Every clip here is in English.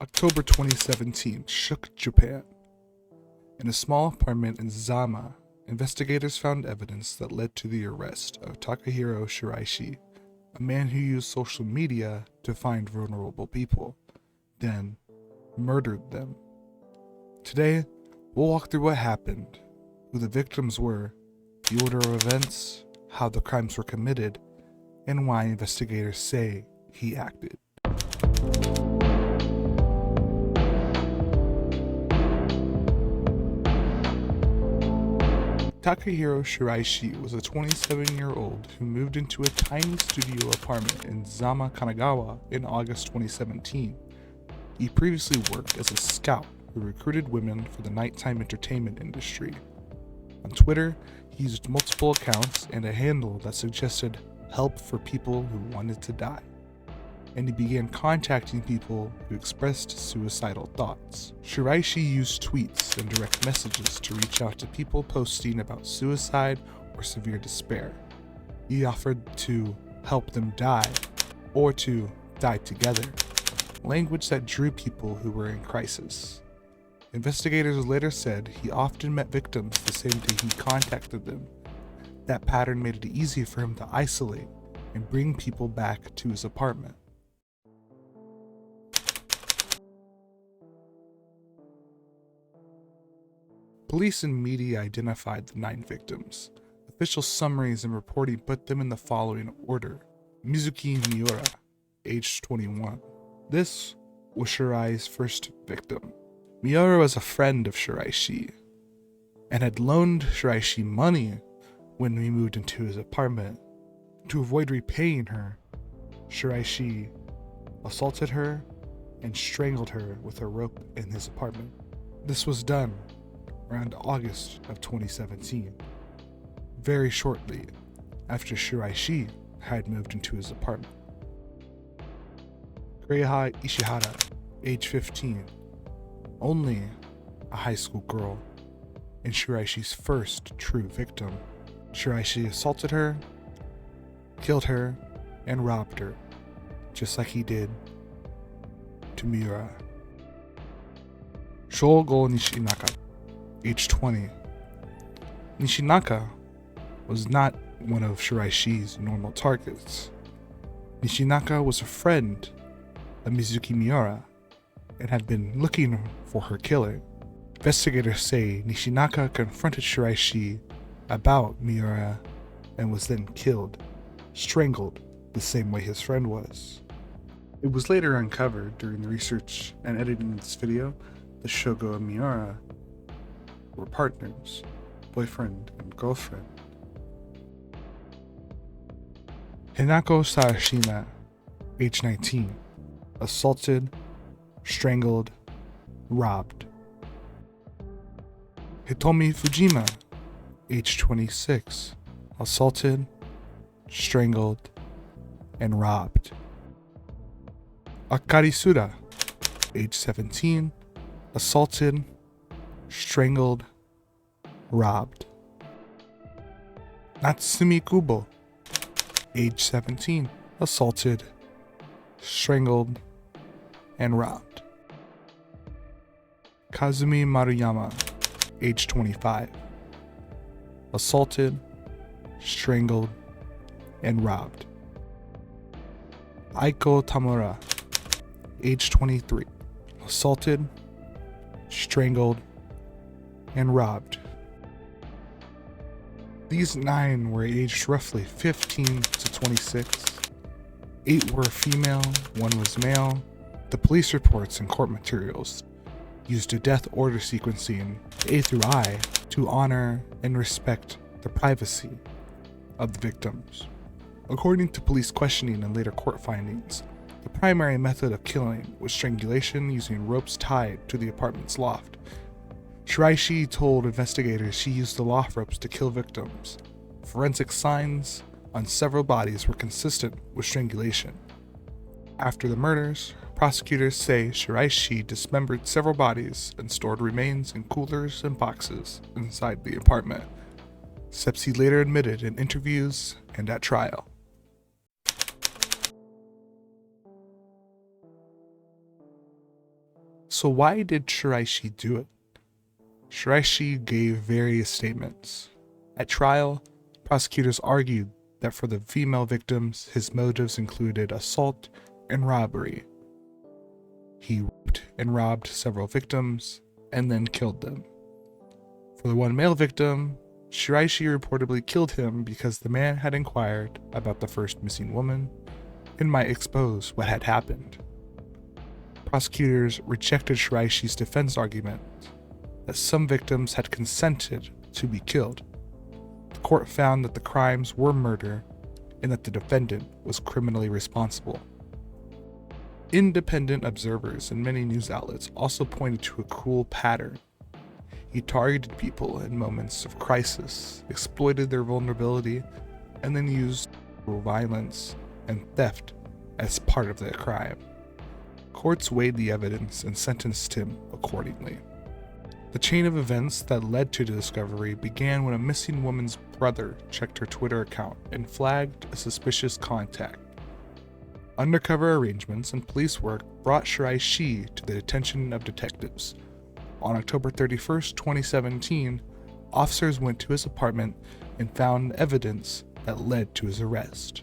October 2017 shook Japan. In a small apartment in Zama, investigators found evidence that led to the arrest of Takahiro Shiraishi, a man who used social media to find vulnerable people, then murdered them. Today, we'll walk through what happened, who the victims were, the order of events, how the crimes were committed, and why investigators say he acted. Takahiro Shiraishi was a 27-year-old who moved into a tiny studio apartment in Zama, Kanagawa in August 2017. He previously worked as a scout who recruited women for the nighttime entertainment industry. On Twitter, he used multiple accounts and a handle that suggested help for people who wanted to die, and he began contacting people who expressed suicidal thoughts. Shiraishi used tweets and direct messages to reach out to people posting about suicide or severe despair. He offered to help them die, or to die together, language that drew people who were in crisis. Investigators later said he often met victims the same day he contacted them. That pattern made it easy for him to isolate and bring people back to his apartment. Police and media identified the 9 victims. Official summaries and reporting put them in the following order. Mizuki Miura, aged 21. This was Shirai's first victim. Miura was a friend of Shiraishi and had loaned Shiraishi money when he moved into his apartment. To avoid repaying her, Shiraishi assaulted her and strangled her with a rope in his apartment. This was done around August of 2017, very shortly after Shiraishi had moved into his apartment. Keiha Ishihara, age 15, only a high school girl, and Shiraishi's first true victim. Shiraishi assaulted her, killed her, and robbed her, just like he did to Miura. Shogo Nishinaka, age 20. Nishinaka was not one of Shiraishi's normal targets. Nishinaka was a friend of Mizuki Miura and had been looking for her killer. Investigators say Nishinaka confronted Shiraishi about Miura and was then killed, strangled the same way his friend was. It was later uncovered during the research and editing of this video that Shogo and Miura were partners, boyfriend and girlfriend. Hinako Sarashina, age 19, assaulted, strangled, robbed. Hitomi Fujima, age 26, assaulted, strangled, and robbed. Akari Suda, age 17, assaulted, strangled, robbed. Natsumi Kubo, age 17, assaulted, strangled, and robbed. Kazumi Maruyama, age 25, assaulted, strangled, and robbed. Aiko Tamura, age 23, assaulted, strangled, and robbed. These 9 were aged roughly 15 to 26. 8 were female, 1 was male. The police reports and court materials used a death order sequencing A through I to honor and respect the privacy of the victims. According to police questioning and later court findings, the primary method of killing was strangulation using ropes tied to the apartment's loft. Shiraishi told investigators she used the loft ropes to kill victims. Forensic signs on several bodies were consistent with strangulation. After the murders, prosecutors say Shiraishi dismembered several bodies and stored remains in coolers and boxes inside the apartment, steps he later admitted in interviews and at trial. So why did Shiraishi do it? Shiraishi gave various statements. At trial, prosecutors argued that for the female victims, his motives included assault and robbery. He raped and robbed several victims and then killed them. For the one male victim, Shiraishi reportedly killed him because the man had inquired about the first missing woman and might expose what had happened. Prosecutors rejected Shiraishi's defense argument that some victims had consented to be killed. The court found that the crimes were murder and that the defendant was criminally responsible. Independent observers and many news outlets also pointed to a cruel pattern. He targeted people in moments of crisis, exploited their vulnerability, and then used violence and theft as part of the crime. Courts weighed the evidence and sentenced him accordingly. The chain of events that led to the discovery began when a missing woman's brother checked her Twitter account and flagged a suspicious contact. Undercover arrangements and police work brought Shiraishi to the attention of detectives. On October 31st, 2017, officers went to his apartment and found evidence that led to his arrest.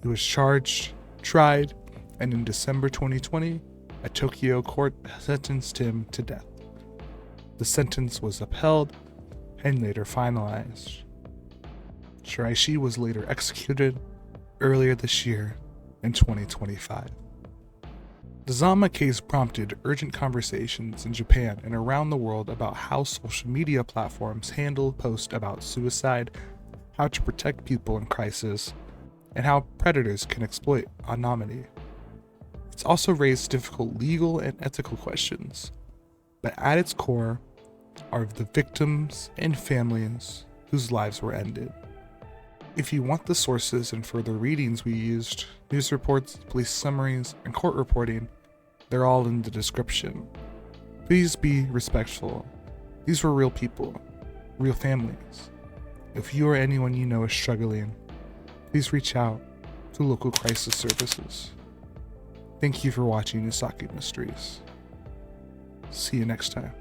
He was charged, tried, and in December 2020, a Tokyo court sentenced him to death. The sentence was upheld and later finalized. Shiraishi was later executed earlier this year in 2025. The Zama case prompted urgent conversations in Japan and around the world about how social media platforms handle posts about suicide, how to protect people in crisis, and how predators can exploit anonymity. It's also raised difficult legal and ethical questions, but at its core are the victims and families whose lives were ended. If you want the sources and further readings we used, news reports, police summaries, and court reporting, they're all in the description. Please be respectful. These were real people, real families. If you or anyone you know is struggling, please reach out to local crisis services. Thank you for watching Isaki Mysteries. See you next time.